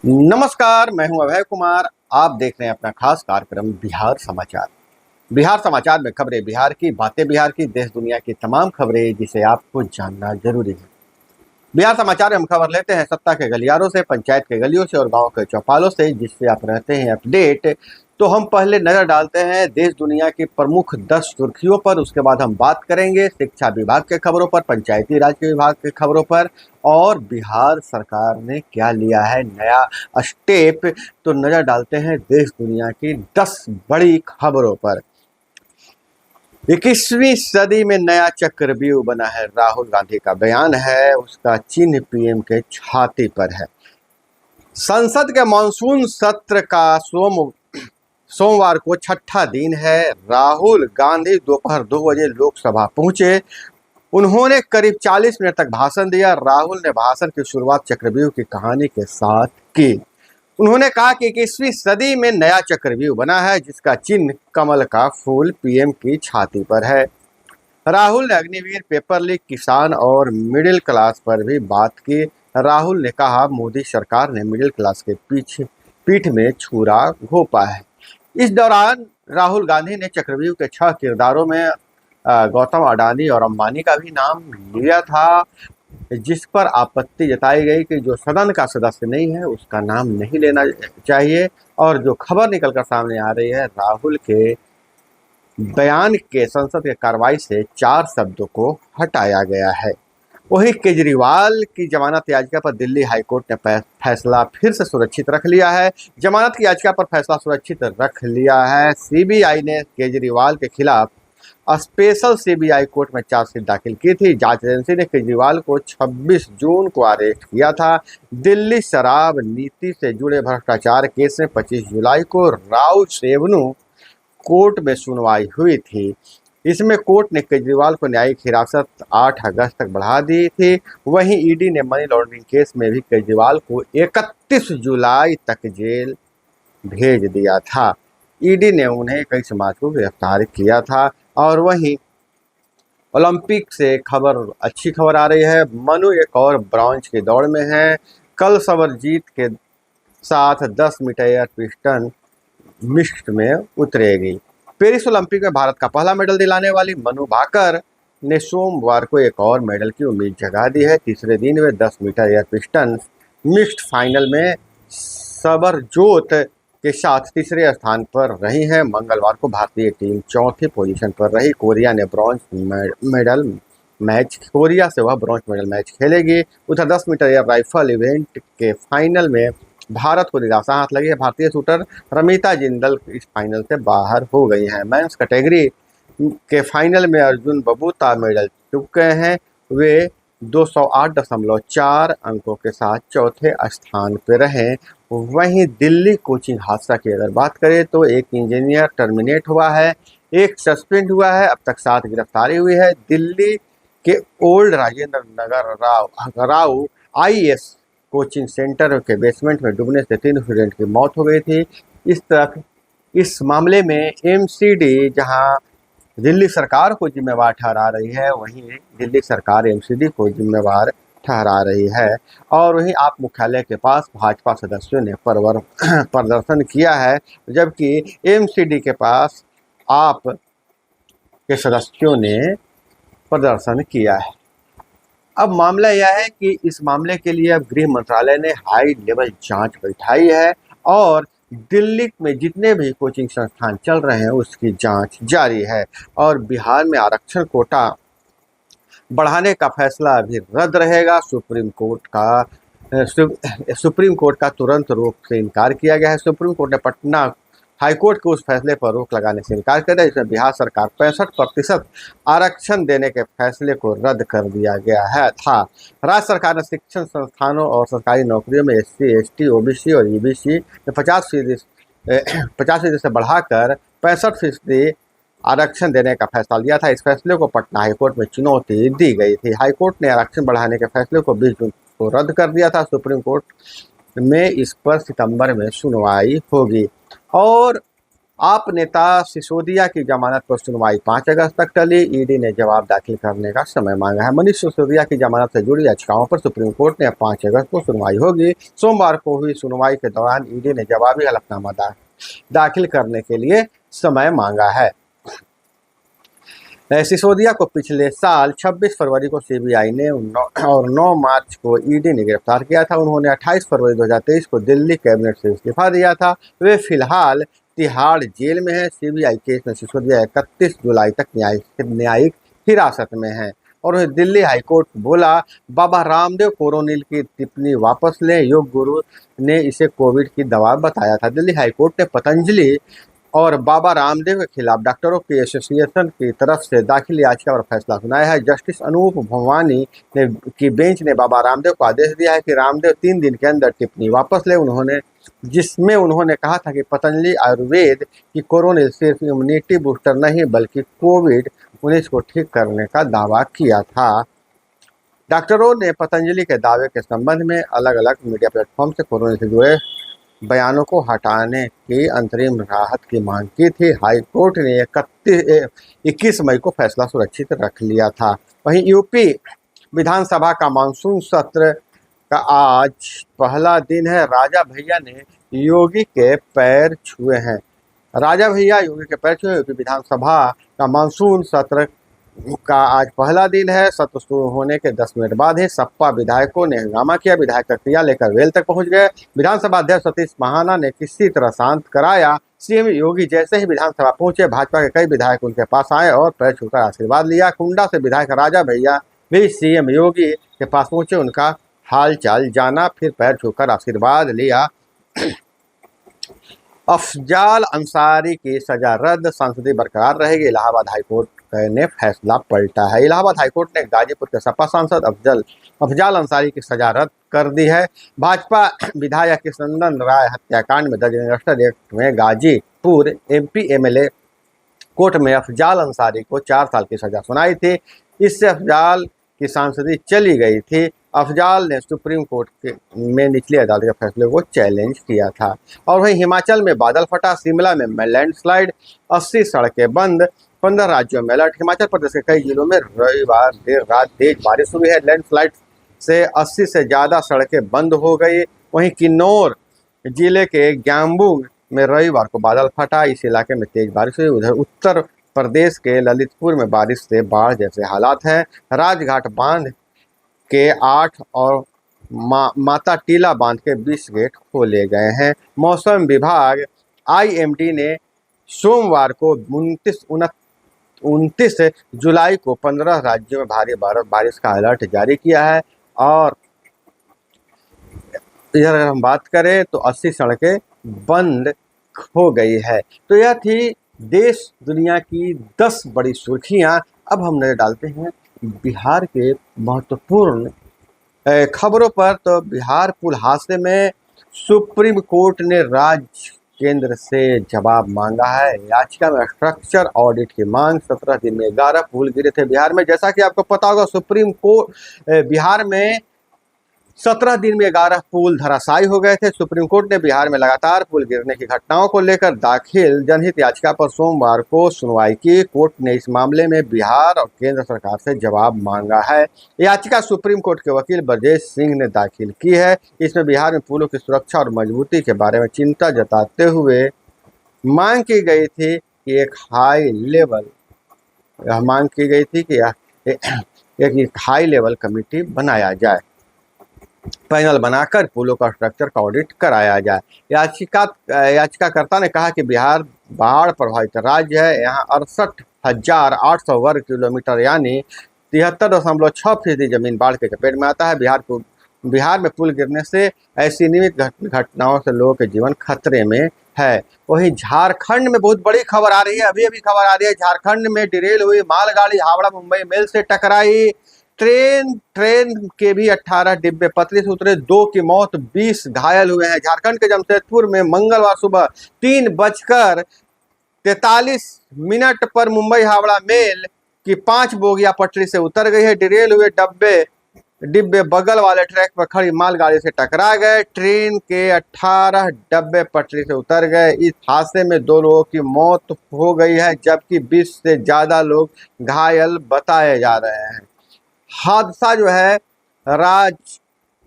नमस्कार, मैं हूं अभय कुमार। आप देख रहे हैं अपना खास कार्यक्रम बिहार समाचार। बिहार समाचार में खबरें बिहार की, बातें बिहार की, देश दुनिया की तमाम खबरें जिसे आपको जानना जरूरी है। बिहार समाचार में हम खबर लेते हैं सत्ता के गलियारों से, पंचायत के गलियों से और गांव के चौपालों से, जिससे आप रहते हैं अपडेट। तो हम पहले नजर डालते हैं देश दुनिया की प्रमुख 10 सुर्खियों पर। उसके बाद हम बात करेंगे शिक्षा विभाग के खबरों पर, पंचायती राज के विभाग के खबरों पर और बिहार सरकार ने क्या लिया है नया स्टेप। तो नजर डालते हैं देश दुनिया की 10 बड़ी खबरों पर। 21वीं सदी में नया चक्रव्यूह बना है, राहुल गांधी का बयान है, उसका चिन्ह पीएम के छाती पर है। संसद के मानसून सत्र का सोमवार को छठा दिन है। राहुल गांधी दोपहर 2 बजे लोकसभा पहुंचे। उन्होंने करीब 40 मिनट तक भाषण दिया। राहुल ने भाषण की शुरुआत चक्रव्यूह की कहानी के साथ की। उन्होंने कहा कि 21वीं सदी में नया चक्रव्यूह बना है, जिसका चिन्ह कमल का फूल पीएम की छाती पर है। राहुल ने अग्निवीर, पेपर लीक, किसान और मिडिल क्लास पर भी बात की। राहुल ने कहा मोदी सरकार ने मिडिल क्लास के पीठ में छुरा घोंपा है। इस दौरान राहुल गांधी ने चक्रव्यूह के 6 किरदारों में गौतम अडानी और अंबानी का भी नाम लिया था, जिस पर आपत्ति जताई गई कि जो सदन का सदस्य नहीं है उसका नाम नहीं लेना चाहिए। और जो खबर निकलकर सामने आ रही है, राहुल के बयान के संसद के कार्रवाई से 4 शब्दों को हटाया गया है। वहीं केजरीवाल की जमानत याचिका पर दिल्ली हाईकोर्ट ने फैसला फिर से सुरक्षित रख लिया है। जमानत की याचिका पर फैसला सुरक्षित रख लिया है। सीबीआई ने केजरीवाल के खिलाफ स्पेशल सीबीआई कोर्ट में चार्जशीट दाखिल की थी। जांच एजेंसी ने केजरीवाल को 26 जून को अरेस्ट किया था। दिल्ली शराब नीति से जुड़े भ्रष्टाचार केस में 25 जुलाई को राउ रेवन्यू कोर्ट में सुनवाई हुई थी। इसमें कोर्ट ने केजरीवाल को न्यायिक हिरासत 8 अगस्त तक बढ़ा दी थी। वहीं ईडी ने मनी लॉन्ड्रिंग केस में भी केजरीवाल को 31 जुलाई तक जेल भेज दिया था। ईडी ने उन्हें 21 मार्च को गिरफ्तार किया था। और वहीं ओलंपिक से अच्छी खबर आ रही है। मनु एक और ब्रॉन्ज की दौड़ में है। कल सवरजीत के साथ 10 मीटर एयर पिस्टन मिक्स्ड में उतरेगी। पेरिस ओलंपिक में भारत का पहला मेडल दिलाने वाली मनु भाकर ने सोमवार को एक और मेडल की उम्मीद जगा दी है। तीसरे दिन वे 10 metre air pistol mixed final में सबरजोत के साथ तीसरे स्थान पर रही है। मंगलवार को भारतीय टीम चौथी पोजीशन पर रही। कोरिया से वह ब्रॉन्ज मेडल मैच खेलेगी। उधर 10 मीटर एयर राइफल इवेंट के फाइनल में भारत को निराशा हाथ लगी है। भारतीय शूटर रमिता जिंदल इस फाइनल से बाहर हो गई हैं। मेंस कैटेगरी के फाइनल में अर्जुन बबूता मेडल चुके हैं। वे 208.4 अंकों के साथ चौथे स्थान पर रहे। वहीं दिल्ली कोचिंग हादसा की अगर बात करें तो एक इंजीनियर टर्मिनेट हुआ है, एक सस्पेंड हुआ है, अब तक 7 गिरफ्तारी हुई है। दिल्ली के old Rajendra Nagar Rao IAS coaching centre के बेसमेंट में डूबने से 3 स्टूडेंट की मौत हो गई थी। इस मामले में MCD जहां दिल्ली सरकार को जिम्मेवार ठहरा रही है, वहीं दिल्ली सरकार MCD को जिम्मेवार ठहरा रही है। और वहीं आप मुख्यालय के पास भाजपा सदस्यों ने प्रदर्शन किया है, जबकि MCD के पास आप के सदस्यों ने प्रदर्शन किया है। अब मामला यह है कि इस मामले के लिए अब गृह मंत्रालय ने हाई लेवल जांच बैठाई है और दिल्ली में जितने भी कोचिंग संस्थान चल रहे हैं उसकी जांच जारी है। और बिहार में आरक्षण कोटा बढ़ाने का फैसला अभी रद्द रहेगा। सुप्रीम कोर्ट का तुरंत रोक से इनकार किया गया है। सुप्रीम कोर्ट ने पटना हाईकोर्ट के उस फैसले पर रोक लगाने से इनकार कर दिया जिसमें बिहार सरकार 65% आरक्षण देने के फैसले को रद्द कर दिया गया है था। राज्य सरकार ने शिक्षण संस्थानों और सरकारी नौकरियों में SC, ST, OBC और EBC में 50% से बढ़ाकर 65% आरक्षण देने का फैसला लिया था। इस फैसले को पटना हाईकोर्ट में चुनौती दी गई थी। हाईकोर्ट ने आरक्षण बढ़ाने के फैसले को 20 जून को रद्द कर दिया था। सुप्रीम कोर्ट में इस पर सितंबर में सुनवाई होगी। और आप नेता सिसोदिया की जमानत पर सुनवाई 5 अगस्त तक टली, ईडी ने जवाब दाखिल करने का समय मांगा है। मनीष सिसोदिया की जमानत से जुड़ी याचिकाओं पर सुप्रीम कोर्ट ने 5 अगस्त को सुनवाई होगी। सोमवार को हुई सुनवाई के दौरान ईडी ने जवाबी हलफनामा दाखिल करने के लिए समय मांगा है। सिसोदिया को पिछले साल 26 फरवरी को सीबीआई ने और 9 मार्च को ईडी ने गिरफ्तार किया था। उन्होंने 28 फरवरी 2023 को दिल्ली कैबिनेट से इस्तीफा दिया था। वे फिलहाल तिहाड़ जेल में है। सीबीआई केस में सिसोदिया 31 जुलाई तक न्यायिक हिरासत में है। और दिल्ली हाईकोर्ट बोला, बाबा रामदेव कोरोनिल की टिप्पणी वापस लें, योग गुरु ने इसे कोविड की दवा बताया था। दिल्ली हाईकोर्ट ने पतंजलि और बाबा रामदेव के खिलाफ डॉक्टरों की एसोसिएशन की तरफ से दाखिल याचिका पर फैसला सुनाया है। जस्टिस अनूप भवानी की बेंच ने बाबा रामदेव को आदेश दिया है कि रामदेव 3 दिन के अंदर टिप्पणी वापस ले, जिसमें उन्होंने कहा था कि पतंजलि आयुर्वेद की कोरोनिल सिर्फ इम्यूनिटी बूस्टर नहीं बल्कि कोविड-19 को ठीक करने का दावा किया था। डॉक्टरों ने पतंजलि के दावे के संबंध में अलग अलग मीडिया प्लेटफॉर्म से कोरोनिल से जुड़े बयानों को हटाने की अंतरिम राहत की मांग की थी। हाईकोर्ट ने 21 मई को फैसला सुरक्षित रख लिया था। वहीं यूपी विधानसभा का मानसून सत्र का आज पहला दिन है। राजा भैया ने योगी के पैर छुए हैं। राजा भैया योगी के पैर छुए। यूपी विधानसभा का मानसून सत्र का आज पहला दिन है। सत्र शुरू होने के 10 मिनट बाद ही सपा विधायकों ने हंगामा किया। विधायक तख्तियां लेकर वेल तक पहुंच गए। विधानसभा अध्यक्ष सतीश महाना ने किसी तरह शांत कराया। सीएम योगी जैसे ही विधानसभा पहुंचे, भाजपा के कई विधायक उनके पास आए और पैर छूकर आशीर्वाद लिया। कुंडा से विधायक राजा भैया भी सीएम योगी के पास पहुंचे, उनका हालचाल जाना, फिर पैर छूकर आशीर्वाद लिया। अफजाल अंसारी की सजा रद्द, सांसदी बरकरार रहेगी। इलाहाबाद हाईकोर्ट ने फैसला पलटा है। इलाहाबाद हाईकोर्ट ने गाजीपुर के सपा सांसद अफजाल अंसारी की सजा रद्द कर दी है। भाजपा विधायक कृष्णनंदन राय हत्याकांड में दर्ज गैंगस्टर एक्ट में गाजीपुर एमपी एमएलए कोर्ट में अफजाल अंसारी को 4 साल की सजा सुनाई थी। इससे अफजाल की सांसदी चली गई थी। अफजाल ने सुप्रीम कोर्ट में निचली अदालत के फैसले को चैलेंज किया था। और वहीं हिमाचल में बादल फटा, शिमला में लैंडस्लाइड, 80 सड़कें बंद, 15 राज्यों में अलर्ट। हिमाचल प्रदेश के कई जिलों में रविवार देर रात तेज बारिश हुई है। लैंडस्लाइड से 80 से ज़्यादा सड़कें बंद हो गई। वहीं किन्नौर जिले के ग्याम्बू में रविवार को बादल फटा, इस इलाके में तेज बारिश हुई। उधर उत्तर प्रदेश के ललितपुर में बारिश से बाढ़ जैसे हालात हैं। राजघाट बांध के 8 और माता टीला बांध के 20 गेट खोले गए हैं। मौसम विभाग आईएमडी ने सोमवार को 29 जुलाई को 15 राज्यों में भारी बारिश का अलर्ट जारी किया है। और इधर अगर हम बात करें तो 80 सड़कें बंद हो गई है। तो यह थी देश दुनिया की 10 बड़ी सुर्खियां। अब हम नजर डालते हैं बिहार के महत्वपूर्ण खबरों पर। तो बिहार पुल हादसे में सुप्रीम कोर्ट ने राज्य केंद्र से जवाब मांगा है। याचिका में स्ट्रक्चर ऑडिट की मांग। 17 दिन में 11 पुल गिरे थे बिहार में। जैसा कि आपको पता होगा, सुप्रीम कोर्ट बिहार में 17 दिन में 11 पुल धराशायी हो गए थे। सुप्रीम कोर्ट ने बिहार में लगातार पुल गिरने की घटनाओं को लेकर दाखिल जनहित याचिका पर सोमवार को सुनवाई की। कोर्ट ने इस मामले में बिहार और केंद्र सरकार से जवाब मांगा है। याचिका सुप्रीम कोर्ट के वकील ब्रजेश सिंह ने दाखिल की है। इसमें बिहार में पुलों की सुरक्षा और मजबूती के बारे में चिंता जताते हुए मांग की गई थी कि एक हाई लेवल कमेटी बनाया जाए, पैनल बनाकर पुलों का स्ट्रक्चर का ऑडिट कराया जाए। याचिकाकर्ता ने कहा कि बिहार बाढ़ प्रभावित राज्य है। यहाँ 68,800 वर्ग किलोमीटर यानी 73.6% जमीन बाढ़ के चपेट में आता है। बिहार में पुल गिरने से ऐसी नियमित घटनाओं से लोगों के जीवन खतरे में है। वहीं झारखंड में बहुत बड़ी खबर आ रही है। अभी खबर आ रही है, झारखंड में डिरेल हुई मालगाड़ी हावड़ा मुंबई मेल से टकराई। ट्रेन के भी 18 डिब्बे पटरी से उतरे, 2 की मौत, 20 घायल हुए हैं। झारखंड के जमशेदपुर में मंगलवार सुबह 3:43 पर मुंबई हावड़ा मेल की 5 बोगियां पटरी से उतर गई है। डिरेल हुए डिब्बे डिब्बे बगल वाले ट्रैक पर खड़ी मालगाड़ी से टकरा गए। ट्रेन के 18 डब्बे पटरी से उतर गए। इस हादसे में 2 लोगों की मौत हो गई है, जबकि 20 से ज्यादा लोग घायल बताए जा रहे हैं। हादसा जो है राज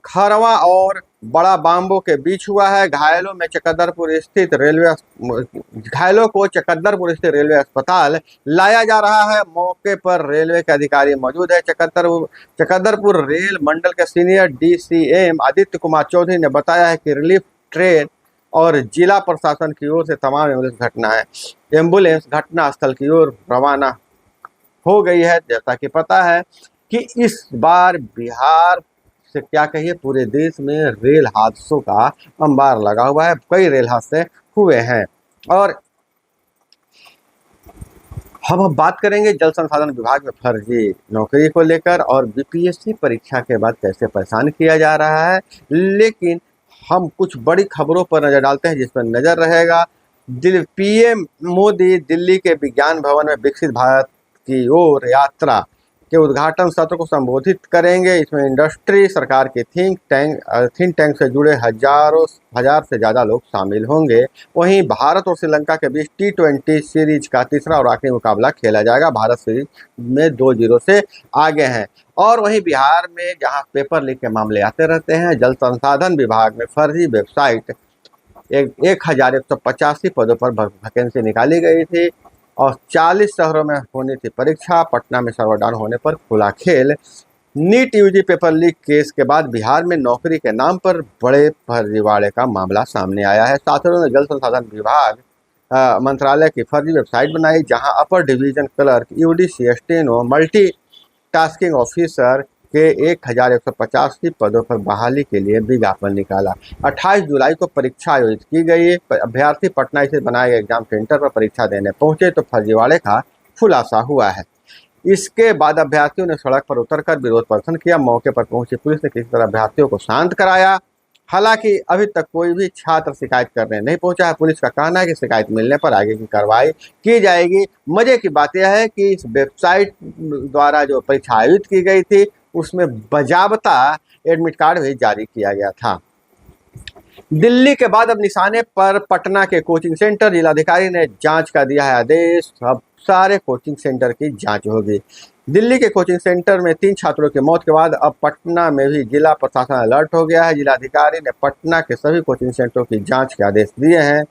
खरवा और बड़ा बाम्बो के बीच हुआ है। घायलों को चकद्दरपुर स्थित रेलवे अस्पताल लाया जा रहा है। मौके पर रेलवे के अधिकारी मौजूद है। चकद्दरपुर रेल मंडल के सीनियर DCM आदित्य कुमार चौधरी ने बताया है कि रिलीफ ट्रेन और जिला प्रशासन की ओर से तमाम एम्बुलेंस घटना स्थल की ओर रवाना हो गई है। जैसा कि पता है कि इस बार बिहार से क्या कहिए, पूरे देश में रेल हादसों का अंबार लगा हुआ है। कई रेल हादसे हुए हैं। और हम बात करेंगे जल संसाधन विभाग में फर्जी नौकरी को लेकर और BPSC परीक्षा के बाद कैसे परेशान किया जा रहा है। लेकिन हम कुछ बड़ी खबरों पर नजर डालते हैं जिस पर नजर रहेगा। PM मोदी दिल्ली के विज्ञान भवन में विकसित भारत की ओर यात्रा के उद्घाटन सत्र को संबोधित करेंगे। इसमें इंडस्ट्री, सरकार के थिंक टैंक से जुड़े हजार से ज़्यादा लोग शामिल होंगे। वहीं भारत और श्रीलंका के बीच T20 सीरीज का तीसरा और आखिरी मुकाबला खेला जाएगा। भारत सीरीज में 2-0 से आगे हैं। और वहीं बिहार में जहां पेपर लीक के मामले आते रहते हैं, जल संसाधन विभाग में फर्जी वेबसाइट 1185 पदों पर वैकेंसी निकाली गई थी और 40 शहरों में होनी थी परीक्षा। पटना में सर्वर डाउन होने पर खुला खेल। NEET UG paper leak case के बाद बिहार में नौकरी के नाम पर बड़े फर्जीवाड़े का मामला सामने आया है। छात्रों ने जल संसाधन विभाग मंत्रालय की फर्जी वेबसाइट बनाई, जहां upper division clerk, UD steno, multi tasking officer के 1185 पदों पर बहाली के लिए विज्ञापन निकाला। 28 जुलाई को परीक्षा आयोजित की गई। अभ्यर्थी पटना स्थित बनाए गए एग्जाम सेंटर पर परीक्षा देने पहुंचे तो फर्जीवाड़े का खुलासा हुआ है। इसके बाद अभ्यर्थियों ने सड़क पर उतरकर विरोध प्रदर्शन किया। मौके पर पहुंची पुलिस ने किसी तरह अभ्यर्थियों को शांत कराया। हालांकि अभी तक कोई भी छात्र शिकायत करने नहीं पहुंचा है। पुलिस का कहना है कि शिकायत मिलने पर आगे की कार्रवाई की जाएगी। मजे की बात यह है कि इस वेबसाइट द्वारा जो परीक्षा आयोजित की गई थी उसमें बजाबता एडमिट कार्ड भी जारी किया गया था। दिल्ली के बाद अब निशाने पर पटना के कोचिंग सेंटर। जिलाधिकारी ने जांच का दिया है आदेश। अब सारे कोचिंग सेंटर की जांच होगी। दिल्ली के कोचिंग सेंटर में 3 छात्रों की मौत के बाद अब पटना में भी जिला प्रशासन अलर्ट हो गया है। जिलाधिकारी ने पटना के सभी कोचिंग सेंटरों की जांच के आदेश दिए हैं।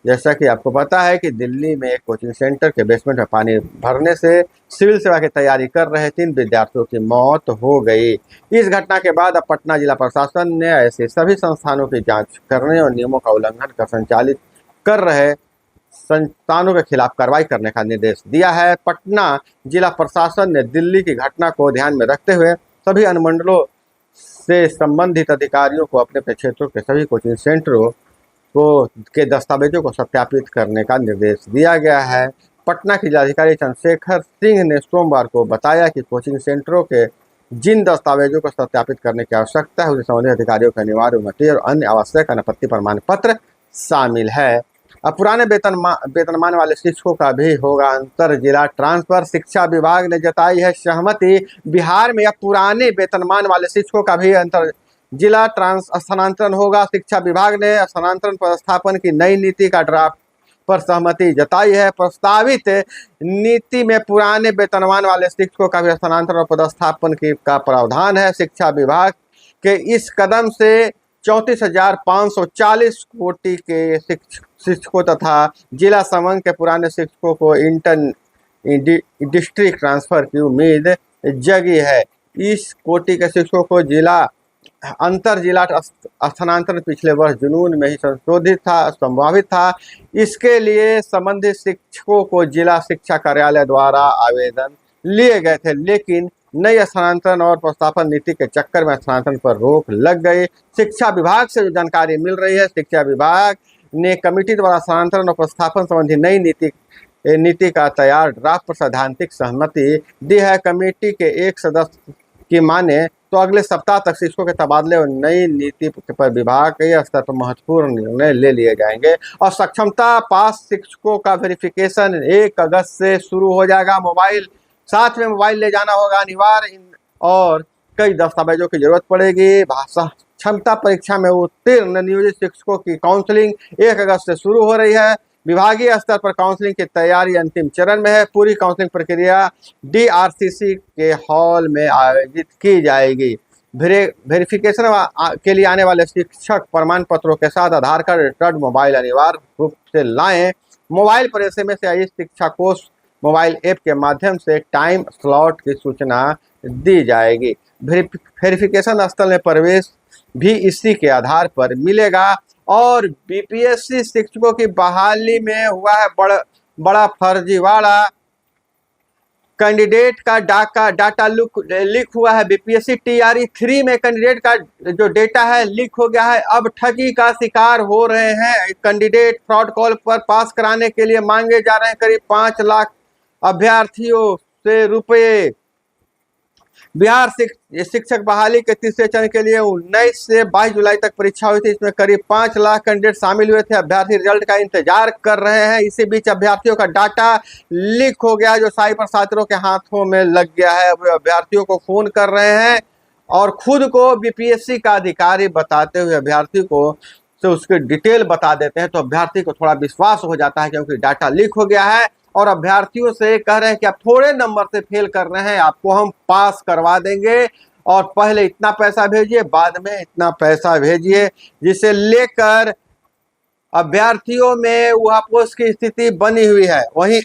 जैसा कि आपको पता है कि दिल्ली में एक कोचिंग सेंटर के बेसमेंट में पानी भरने से सिविल सेवा की तैयारी कर रहे 3 विद्यार्थियों की मौत हो गई। इस घटना के बाद अब पटना जिला प्रशासन ने ऐसे सभी संस्थानों की जांच करने और नियमों का उल्लंघन कर संचालित कर रहे संस्थानों के खिलाफ कार्रवाई करने का निर्देश दिया है। पटना जिला प्रशासन ने दिल्ली की घटना को ध्यान में रखते हुए सभी अनुमंडलों से संबंधित अधिकारियों को अपने अपने क्षेत्रों के सभी कोचिंग सेंटरों के दस्तावेजों को सत्यापित करने का निर्देश दिया गया है। पटना के जिलाधिकारी चंद्रशेखर सिंह ने सोमवार को बताया कि कोचिंग सेंटरों के जिन दस्तावेजों को सत्यापित करने की आवश्यकता है, उसे संबंधित अधिकारियों के अनिवार्य अनुमति और अन्य आवश्यक अनापत्ति प्रमाण पत्र शामिल है। अब पुराने वेतनमान वाले शिक्षकों का भी होगा अंतर जिला ट्रांसफर। शिक्षा विभाग ने जताई है सहमति। बिहार में अब पुराने वेतनमान वाले शिक्षकों का भी अंतर जिला स्थानांतरण होगा। शिक्षा विभाग ने स्थानांतरण पदस्थापन की नई नीति का ड्राफ्ट पर सहमति जताई है। प्रस्तावित नीति में पुराने वेतनमान वाले शिक्षकों का भी स्थानांतरण और पदस्थापन का प्रावधान है। शिक्षा विभाग के इस कदम से 34,540 कोटि के शिक्षकों तथा जिला संवर्ग के पुराने शिक्षकों को डिस्ट्रिक्ट ट्रांसफर की उम्मीद जगी है। इस कोटि के शिक्षकों को जिला अंतर जिला स्थानांतरण पिछले वर्ष जून में ही संभावित था। इसके लिए संबंधित शिक्षकों को जिला शिक्षा कार्यालय द्वारा आवेदन लिए गए थे, लेकिन नई स्थानांतरण और प्रस्तापन नीति के चक्कर में स्थानांतरण पर रोक लग गई। शिक्षा विभाग से जो जानकारी मिल रही है, शिक्षा विभाग ने कमेटी द्वारा स्थानांतरण और प्रस्तापन संबंधी नई नीति का तैयार ड्राफ्ट पर सैद्धांतिक सहमति दी है। कमेटी के एक सदस्य की माने तो अगले सप्ताह तक शिक्षकों के तबादले और नई नीति पर विभाग के स्तर पर महत्वपूर्ण निर्णय ले लिए जाएंगे। और सक्षमता पास शिक्षकों का वेरिफिकेशन 1 अगस्त से शुरू हो जाएगा। साथ में मोबाइल ले जाना होगा अनिवार्य। और कई दस्तावेजों की जरूरत पड़ेगी। भाषा क्षमता परीक्षा में उत्तीर्ण नियोजित शिक्षकों की काउंसलिंग 1 अगस्त से शुरू हो रही है। विभागीय स्तर पर काउंसलिंग की तैयारी अंतिम चरण में है। पूरी काउंसलिंग प्रक्रिया DRCC के हॉल में आयोजित की जाएगी। वेरिफिकेशन के लिए आने वाले शिक्षक प्रमाण पत्रों के साथ आधार कार्ड, रिटर्न मोबाइल अनिवार्य रूप से लाएं। मोबाइल पर SMS आई शिक्षा कोष मोबाइल ऐप के माध्यम से टाइम स्लॉट की सूचना दी जाएगी। वेरिफिकेशन स्थल में प्रवेश भी इसी के आधार पर मिलेगा। और BPSC शिक्षकों की बहाली में हुआ है बड़ा फर्जीवाड़ा। कैंडिडेट का डाटा लीक हुआ है। BPSC TRE 3 में कैंडिडेट का जो डेटा है लीक हो गया है। अब ठगी का शिकार हो रहे हैं कैंडिडेट। फ्रॉड कॉल पर पास कराने के लिए मांगे जा रहे हैं करीब 5 लाख अभ्यर्थियों से रुपए। बिहार शिक्षक बहाली के तीसरे चरण के लिए 19 से 22 जुलाई तक परीक्षा हुई थी। इसमें करीब 5 लाख कैंडिडेट शामिल हुए थे। अभ्यर्थी रिजल्ट का इंतजार कर रहे हैं। इसी बीच अभ्यर्थियों का डाटा लीक हो गया जो साइबर साथियों के हाथों में लग गया है। अब अभ्यर्थियों को फोन कर रहे हैं और खुद को BPSC का अधिकारी बताते हुए अभ्यर्थी को से उसकी डिटेल बता देते हैं, तो अभ्यर्थी को थोड़ा विश्वास हो जाता है क्योंकि डाटा लीक हो गया है। और अभ्यर्थियों से कह रहे हैं कि आप थोड़े नंबर से फेल कर रहे हैं, आपको हम पास करवा देंगे और पहले इतना पैसा भेजिए, बाद में इतना पैसा भेजिए, जिसे लेकर अभ्यर्थियों में उहापोह की स्थिति बनी हुई है। वहीं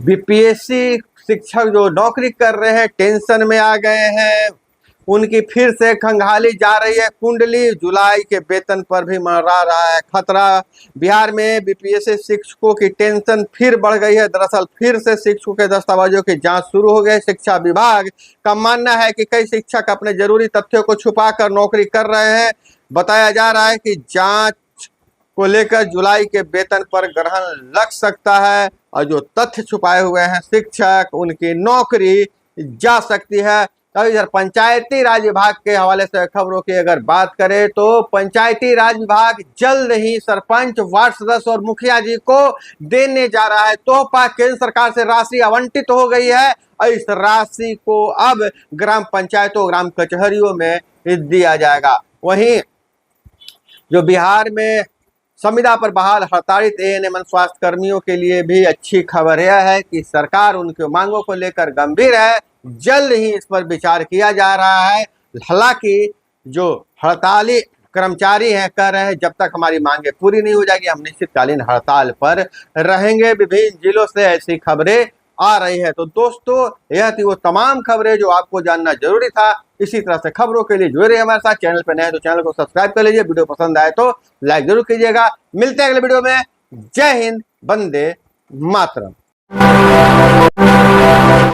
BPSC शिक्षक जो नौकरी कर रहे हैं टेंशन में आ गए हैं। उनकी फिर से खंगाली जा रही है कुंडली। जुलाई के वेतन पर भी मंडरा रहा है खतरा। बिहार में BPSC शिक्षकों की टेंशन फिर बढ़ गई है। दरअसल फिर से शिक्षकों के दस्तावेजों की जांच शुरू हो गई। शिक्षा विभाग का मानना है कि कई शिक्षक अपने जरूरी तथ्यों को छुपाकर नौकरी कर रहे हैं। बताया जा रहा है कि जांच को लेकर जुलाई के वेतन पर ग्रहण लग सकता है और जो तथ्य छुपाए हुए हैं शिक्षक, उनकी नौकरी जा सकती है। अब इधर पंचायती राज विभाग के हवाले से खबरों की अगर बात करें तो पंचायती राज विभाग जल्द ही सरपंच, वार्ड सदस्य और मुखिया जी को देने जा रहा है तोहफा। केंद्र सरकार से राशि आवंटित हो गई है और इस राशि को अब ग्राम पंचायतों, ग्राम कचहरियों में दिया जाएगा। वहीं जो बिहार में संविदा पर बहाल हड़तालित ANM स्वास्थ्य कर्मियों के लिए भी अच्छी खबर यह है कि सरकार उनकी मांगों को लेकर गंभीर है। जल्द ही इस पर विचार किया जा रहा है। हालांकि जो हड़ताली कर्मचारी हैं कह रहे हैं जब तक हमारी मांगे पूरी नहीं हो जाएगी हम निश्चितकालीन हड़ताल पर रहेंगे। विभिन्न जिलों से ऐसी खबरें आ रही है। तो दोस्तों यह थी वो तमाम खबरें जो आपको जानना जरूरी था। इसी तरह से खबरों के लिए जुड़े रहिए हमारे साथ। चैनल पर नए हैं तो चैनल को सब्सक्राइब कर लीजिए। वीडियो पसंद आए तो लाइक जरूर कीजिएगा। मिलते हैं अगले वीडियो में। जय हिंद, वंदे मातरम।